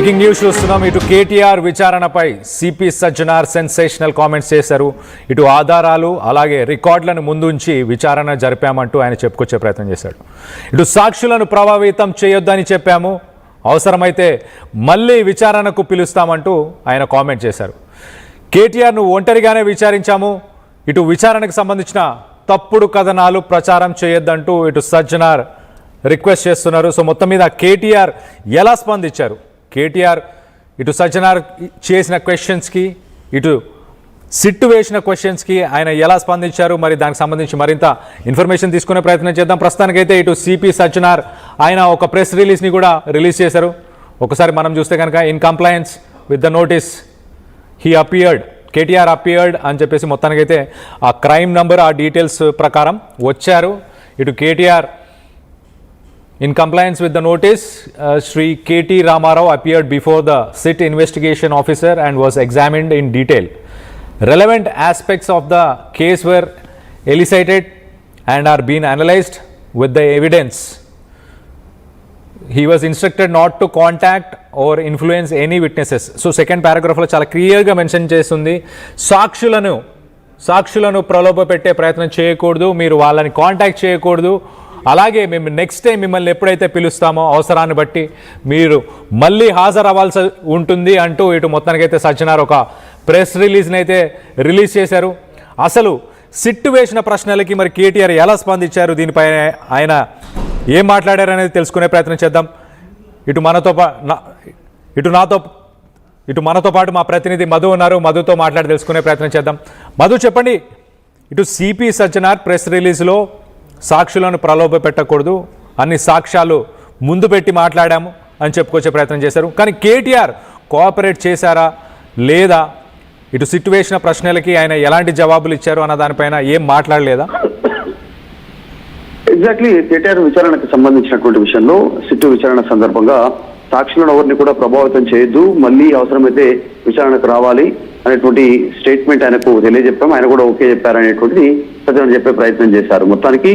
Breaking news చూస్తున్నాం. ఇటు కేటీఆర్ విచారణపై సిపి సజ్జనార్ సెన్సేషనల్ కామెంట్స్ చేశారు. ఇటు ఆధారాలు అలాగే రికార్డులను ముందుంచి విచారణ జరిపామంటూ ఆయన చెప్పుకొచ్చే ప్రయత్నం చేశాడు. ఇటు సాక్షులను ప్రభావితం చేయొద్దని చెప్పాము, అవసరమైతే మళ్ళీ విచారణకు పిలుస్తామంటూ ఆయన కామెంట్ చేశారు. కేటీఆర్ను ఒంటరిగానే విచారించాము, ఇటు విచారణకు సంబంధించిన తప్పుడు కథనాలు ప్రచారం చేయొద్దంటూ ఇటు సజ్జనార్ రిక్వెస్ట్ చేస్తున్నారు. సో మొత్తం మీద కేటీఆర్ ఎలా స్పందించారు, కేటీఆర్ ఇటు సజ్జనార్ చేసిన క్వశ్చన్స్కి ఇటు సిట్టు వేసిన క్వశ్చన్స్కి ఆయన ఎలా స్పందించారు, మరి దానికి సంబంధించి మరింత ఇన్ఫర్మేషన్ తీసుకునే ప్రయత్నం చేద్దాం. ప్రస్తుతానికైతే ఇటు సిపి సజ్జనార్ ఆయన ఒక ప్రెస్ రిలీజ్ని కూడా రిలీజ్ చేశారు. ఒకసారి మనం చూస్తే కనుక in compliance with the notice he appeared, KTR appeared అని చెప్పేసి మొత్తానికైతే ఆ క్రైమ్ నంబర్ ఆ డీటెయిల్స్ ప్రకారం వచ్చారు. ఇటు KTR in compliance with the notice, Shri K.T. Ramarao appeared before the SIT investigation officer and was examined in detail. Relevant aspects of the case were elicited and are being analyzed with the evidence. He was instructed not to contact or influence any witnesses. So second paragraph lo chala clear ga mention chestundi, సాక్షులను ప్రలోభ పెట్టే ప్రయత్నం చేయకూడదు, మీరు వాళ్ళని contact చేయకూడదు, అలాగే మేము నెక్స్ట్ టైం మిమ్మల్ని ఎప్పుడైతే పిలుస్తామో అవసరాన్ని బట్టి మీరు మళ్ళీ హాజరు అవ్వాల్సి ఉంటుంది అంటూ ఇటు మొత్తానికైతే సజ్జనార్ ఒక ప్రెస్ రిలీజ్ని అయితే రిలీజ్ చేశారు. అసలు సిట్టు వేసిన ప్రశ్నలకి మరి కేటీఆర్ ఎలా స్పందించారు, దీనిపై ఆయన ఏం మాట్లాడారు అనేది తెలుసుకునే ప్రయత్నం చేద్దాం. ఇటు మనతో పాటు మా ప్రతినిధి మధు ఉన్నారు. మధుతో మాట్లాడి తెలుసుకునే ప్రయత్నం చేద్దాం. మధు, చెప్పండి, ఇటు సిపి సజ్జనార్ ప్రెస్ రిలీజ్లో సాక్షులను ప్రలోభ పెట్టకూడదు, అన్ని సాక్ష్యాలు ముందు పెట్టి మాట్లాడాము అని చెప్పుకొచ్చే ప్రయత్నం చేశారు. కానీ కేటీఆర్ కోఆపరేట్ చేశారా లేదా, ఇటు సిట్యువేషన్ ప్రశ్నలకి ఆయన ఎలాంటి జవాబులు ఇచ్చారు అన్న దానిపైన ఏం మాట్లాడలేదా? ఎగ్జాక్ట్లీ కేటీఆర్ విచారణకు సంబంధించినటువంటి విషయంలో సిట్టు విచారణ సందర్భంగా సాక్షులను ఎవరిని కూడా ప్రభావితం చేయొద్దు, మళ్ళీ అవసరమైతే విచారణకు రావాలి అనేటువంటి స్టేట్మెంట్ ఆయనకు తెలియజెప్పాం. ఆయన కూడా ఓకే చెప్పారనేటువంటిది సజ్జనార్ చెప్పే ప్రయత్నం చేశారు. మొత్తానికి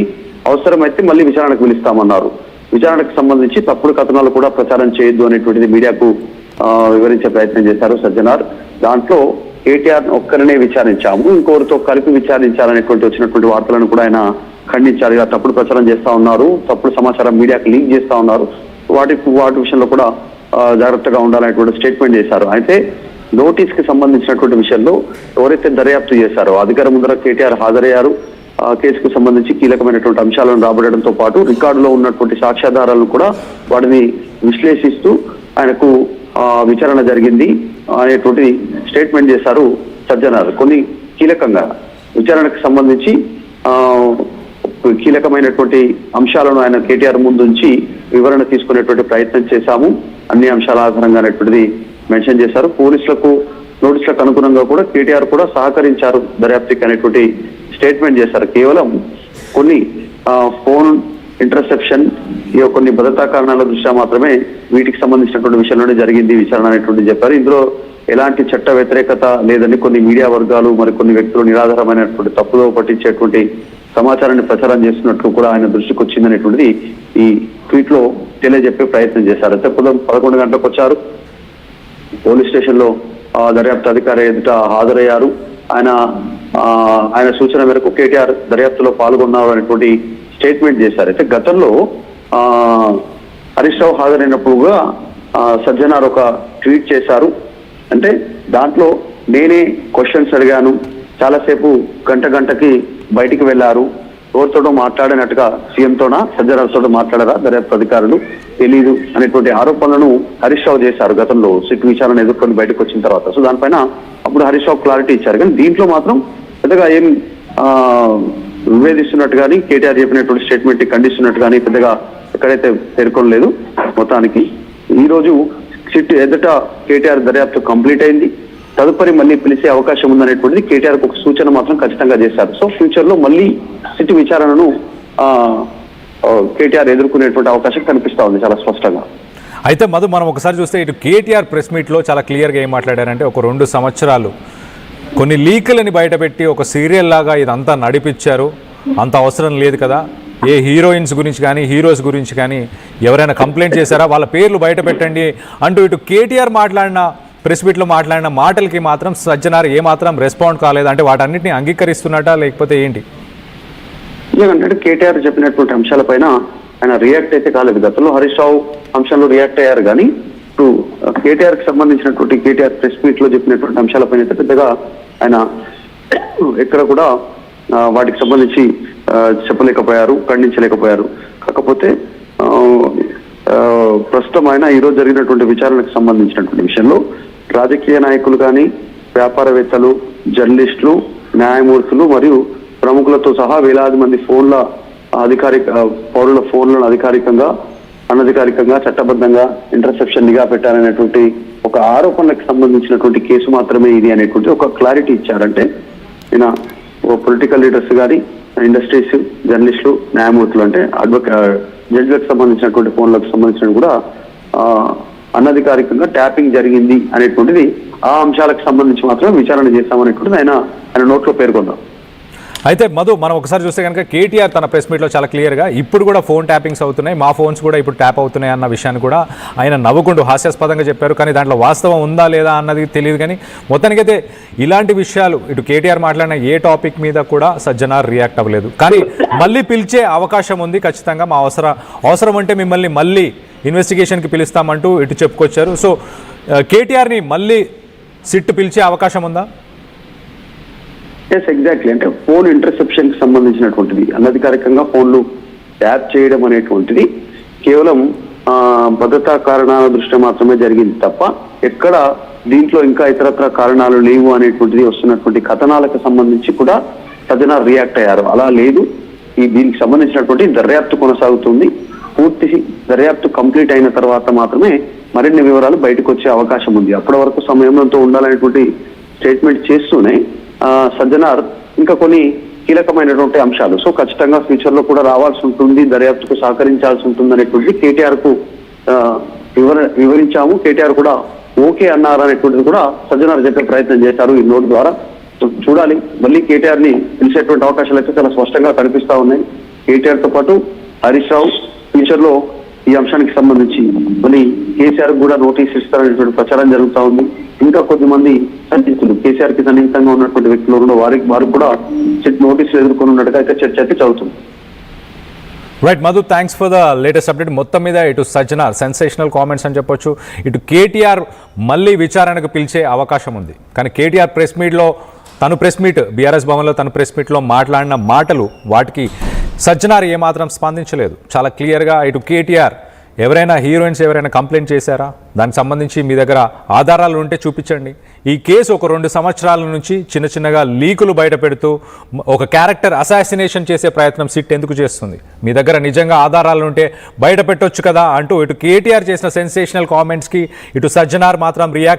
అవసరమైతే మళ్ళీ విచారణకు పిలుస్తామన్నారు. విచారణకు సంబంధించి తప్పుడు కథనాలు కూడా ప్రచారం చేయొద్దు అనేటువంటిది మీడియాకు వివరించే ప్రయత్నం చేశారు సజ్జనార్. దాంట్లో కేటీఆర్ ఒక్కరినే విచారించాము, ఇంకొకరితో కలిపి విచారించాలనేటువంటి వచ్చినటువంటి వార్తలను కూడా ఆయన ఖండించారు. తప్పుడు ప్రచారం చేస్తా ఉన్నారు, తప్పుడు సమాచారం మీడియాకు లీక్ చేస్తా ఉన్నారు, వాటి విషయంలో కూడా జాగ్రత్తగా ఉండాలనేటువంటి స్టేట్మెంట్ చేశారు. అయితే నోటీస్ కి సంబంధించినటువంటి విషయంలో ఎవరైతే దర్యాప్తు చేశారో అధికారం ముందర కేటీఆర్ హాజరయ్యారు. కేసుకు సంబంధించి కీలకమైనటువంటి అంశాలను రాబడడంతో పాటు రికార్డులో ఉన్నటువంటి సాక్ష్యాధారాలను కూడా వాటిని విశ్లేషిస్తూ ఆయనకు విచారణ జరిగింది అనేటువంటి స్టేట్మెంట్ చేశారు సజ్జనార్. కొన్ని కీలకంగా విచారణకు సంబంధించి కీలకమైనటువంటి అంశాలను ఆయన కేటీఆర్ ముందుంచి వివరణ తీసుకునేటువంటి ప్రయత్నం చేశాము, అన్ని అంశాల ఆధారంగా అనేటువంటిది మెన్షన్ చేశారు. పోలీసులకు నోటీసులకు అనుగుణంగా కూడా కేటీఆర్ కూడా సహకరించారు దర్యాప్తుకి అనేటువంటి స్టేట్మెంట్ చేశారు. కేవలం కొన్ని ఫోన్ ఇంటర్సెప్షన్, కొన్ని భద్రతా కారణాల దృష్ట్యా మాత్రమే వీటికి సంబంధించినటువంటి విషయంలోనే జరిగింది విచారణ అనేటువంటి చెప్పారు. ఇందులో ఎలాంటి చట్ట వ్యతిరేకత లేదని కొన్ని మీడియా వర్గాలు మరి కొన్ని వ్యక్తులు నిరాధారమైనటువంటి తప్పుదో పట్టించేటువంటి సమాచారాన్ని ప్రచారం చేస్తున్నట్లు కూడా ఆయన దృష్టికి వచ్చిందనేటువంటిది ఈ ట్వీట్ లో తెలియజెప్పే ప్రయత్నం చేశారు. అయితే 11 గంటలకు వచ్చారు, పోలీస్ స్టేషన్ లో దర్యాప్తు అధికారి ఎదుట హాజరయ్యారు. ఆయన సూచన మేరకు కేటీఆర్ దర్యాప్తులో పాల్గొన్నారు అనేటువంటి స్టేట్మెంట్ చేశారు. అయితే గతంలో హరీష్ రావు హాజరైనప్పుడుగా సజ్జనార్ ఒక ట్వీట్ చేశారు. అంటే దాంట్లో నేనే క్వశ్చన్స్ అడిగాను, చాలాసేపు గంటకి బయటికి వెళ్లారు, ఎవరితోటో మాట్లాడినట్టుగా సీఎంతోనా సజ్జనార్తోటో మాట్లాడారా దర్యాప్తు అధికారులు తెలీదు అనేటువంటి ఆరోపణలను హరీష్ రావు చేశారు గతంలో సిట్ విచారణ ఎదుర్కొని బయటకు వచ్చిన తర్వాత. సో దానిపైన అప్పుడు హరీష్ రావు క్లారిటీ ఇచ్చారు. కానీ దీంట్లో మాత్రం పెద్దగా ఏం విభేదిస్తున్నట్టు కానీ కేటీఆర్ చెప్పినటువంటి స్టేట్మెంట్ ఖండిస్తున్నట్టు కానీ పెద్దగా ఎక్కడైతే పేర్కొనలేదు. మొత్తానికి ఈ రోజు సిట్ ఎదుట కేటీఆర్ దర్యాప్తు కంప్లీట్ అయింది, తదుపరి మళ్ళీ పిలిచే అవకాశం ఉందనేటువంటిది కేటీఆర్ ఒక సూచన మాత్రం ఖచ్చితంగా చేశారు. సో ఫ్యూచర్ లో మళ్ళీ సిట్ విచారణను కేటీఆర్ ఎదుర్కొనేటువంటి అవకాశం కనిపిస్తా ఉంది చాలా స్పష్టంగా. అయితే మధు, మనం ఒకసారి చూస్తే ఇటు కేటీఆర్ ప్రెస్ మీట్లో చాలా క్లియర్గా ఏం మాట్లాడారంటే, ఒక 2 సంవత్సరాలు కొన్ని లీకులని బయటపెట్టి ఒక సీరియల్ లాగా ఇదంతా నడిపించారు, అంత అవసరం లేదు కదా, ఏ హీరోయిన్స్ గురించి కానీ హీరోస్ గురించి కానీ ఎవరైనా కంప్లైంట్ చేశారా, వాళ్ళ పేర్లు బయట పెట్టండి అంటూ ఇటు కేటీఆర్ మాట్లాడిన ప్రెస్ మీట్లో మాట్లాడిన మాటలకి మాత్రం సజ్జనార్ ఏమాత్రం రెస్పాండ్ కాలేదు. అంటే వాటన్నిటిని అంగీకరిస్తున్నట్టా లేకపోతే ఏంటి? ఎందుకంటే కేటీఆర్ చెప్పినటువంటి అంశాలపైన ఆయన రియాక్ట్ అయితే కాలేదు. గతంలో హరీష్ రావు అంశంలో రియాక్ట్ అయ్యారు, కానీ ఇప్పుడు కేటీఆర్ కి సంబంధించినటువంటి కేటీఆర్ ప్రెస్ మీట్ లో చెప్పినటువంటి అంశాలపైన అయితే పెద్దగా ఆయన ఎక్కడ కూడా వాటికి సంబంధించి చెప్పలేకపోయారు, ఖండించలేకపోయారు. కాకపోతే ప్రస్తుతం ఆయన ఈరోజు జరిగినటువంటి విచారణకు సంబంధించినటువంటి విషయంలో రాజకీయ నాయకులు కానీ, వ్యాపారవేత్తలు, జర్నలిస్టులు, న్యాయమూర్తులు మరియు ప్రముఖులతో సహా వేలాది మంది పౌరుల ఫోన్లను అధికారికంగా, అనధికారికంగా, చట్టబద్ధంగా ఇంటర్సెప్షన్ నిఘా పెట్టారనేటువంటి ఒక ఆరోపణలకు సంబంధించినటువంటి కేసు మాత్రమే ఇది అనేటువంటి ఒక క్లారిటీ ఇచ్చారంటే ఈయన పొలిటికల్ లీడర్స్ కానీ, ఇండస్ట్రీస్, జర్నలిస్టులు, న్యాయమూర్తులు అంటే జడ్జిలకు సంబంధించినటువంటి ఫోన్లకు సంబంధించిన కూడా అనధికారికంగా ట్యాపింగ్ జరిగింది అనేటువంటిది ఆ అంశాలకు సంబంధించి మాత్రం విచారణ చేస్తామనేటువంటిది ఆయన నోట్లో పేర్కొన్నారు. అయితే మధు, మనం ఒకసారి చూస్తే కనుక కేటీఆర్ తన ప్రెస్ మీట్లో చాలా క్లియర్గా ఇప్పుడు కూడా ఫోన్ ట్యాపింగ్స్ అవుతున్నాయి, మా ఫోన్స్ కూడా ఇప్పుడు ట్యాప్ అవుతున్నాయి అన్న విషయాన్ని కూడా ఆయన నవ్వుకుంటూ హాస్యాస్పదంగా చెప్పారు. కానీ దాంట్లో వాస్తవం ఉందా లేదా అన్నది తెలియదు. కానీ మొత్తానికైతే ఇలాంటి విషయాలు ఇటు కేటీఆర్ మాట్లాడిన ఏ టాపిక్ మీద కూడా సజ్జనార్ రియాక్ట్ అవ్వలేదు. కానీ మళ్ళీ పిలిచే అవకాశం ఉంది ఖచ్చితంగా, మా అవసరం అంటే మిమ్మల్ని మళ్ళీ ఇన్వెస్టిగేషన్కి పిలుస్తామంటూ ఇటు చెప్పుకొచ్చారు. సో కేటీఆర్ని మళ్ళీ సిట్ పిలిచే అవకాశం ఉందా? Yes, exactly. అంటే ఫోన్ ఇంటర్సెప్షన్ కి సంబంధించినటువంటిది, అనధికారికంగా ఫోన్లు ట్యాప్ చేయడం అనేటువంటిది కేవలం భద్రతా కారణాల దృష్ట్యా మాత్రమే జరిగింది తప్ప ఎక్కడ దీంట్లో ఇంకా ఇతరత్ర కారణాలు లేవు అనేటువంటిది వస్తున్నటువంటి కథనాలకు సంబంధించి కూడా సజ్జనార్ రియాక్ట్ అయ్యారు. అలా లేదు, దీనికి సంబంధించినటువంటి దర్యాప్తు కొనసాగుతుంది. పూర్తి దర్యాప్తు కంప్లీట్ అయిన తర్వాత మాత్రమే మరిన్ని వివరాలు బయటకు వచ్చే అవకాశం ఉంది. అప్పటి వరకు సమయంతో ఉండాలనేటువంటి స్టేట్మెంట్ చేస్తూనే సజ్జనార్ ఇంకా కొన్ని కీలకమైనటువంటి అంశాలు, సో ఖచ్చితంగా ఫ్యూచర్ లో కూడా రావాల్సి ఉంటుంది, దర్యాప్తుకు సహకరించాల్సి ఉంటుంది అనేటువంటి కేటీఆర్ కు వివరించాము. కేటీఆర్ కూడా ఓకే అన్నారు అనేటువంటిది కూడా సజ్జనార్ చెప్పే ప్రయత్నం చేశారు ఈ నోట్ ద్వారా. చూడాలి, మళ్ళీ కేటీఆర్ ని పిలిచేటువంటి అవకాశాలు అయితే చాలా స్పష్టంగా కనిపిస్తా ఉన్నాయి. కేటీఆర్ తో పాటు హరీష్ రావు ఫ్యూచర్ లో ఈ అంశానికి సంబంధించి మళ్ళీ కేసీఆర్ కూడా నోటీస్ ఇస్తారనేటువంటి ప్రచారం జరుగుతూ ఉంది. ఇంకా కొద్దిమంది సన్నిహితులు, కేసీఆర్ కి సన్నిహితంగా ఉన్నటువంటి వ్యక్తులు వారు కూడా నోటీసులు ఎదుర్కొని ఉన్నట్టుగా అయితే చర్చ అయితే చదువుతుంది. Right Madhu, thanks for the latest update. మొత్తం మీద ఇటు సజ్జనార్ సెన్సేషనల్ కామెంట్స్ అని చెప్పొచ్చు, ఇటు కేటీఆర్ మళ్ళీ విచారణకు పిలిచే అవకాశం ఉంది. కానీ కేటీఆర్ ప్రెస్ మీట్లో బీఆర్ఎస్ భవన్లో తన ప్రెస్ మీట్లో మాట్లాడిన మాటలు, వాటికి సజ్జనార్ ఏమాత్రం స్పందించలేదు. చాలా క్లియర్గా ఇటు కేటీఆర్ ఎవరైనా హీరోయిన్స్ ఎవరైనా కంప్లైంట్ చేశారా, దానికి సంబంధించి మీ దగ్గర ఆధారాలు ఉంటే చూపించండి. ఈ కేసు ఒక 2 సంవత్సరాల నుంచి చిన్నగా లీకులు బయట పెడుతూ ఒక క్యారెక్టర్ అసాసినేషన్ చేసే ప్రయత్నం సిట్ ఎందుకు చేస్తుంది? మీ దగ్గర నిజంగా ఆధారాలు ఉంటే బయట పెట్టొచ్చు కదా అంటూ ఇటు కేటీఆర్ చేసిన సెన్సేషనల్ కామెంట్స్కి ఇటు సజ్జనార్ మాత్రం రియాక్ట్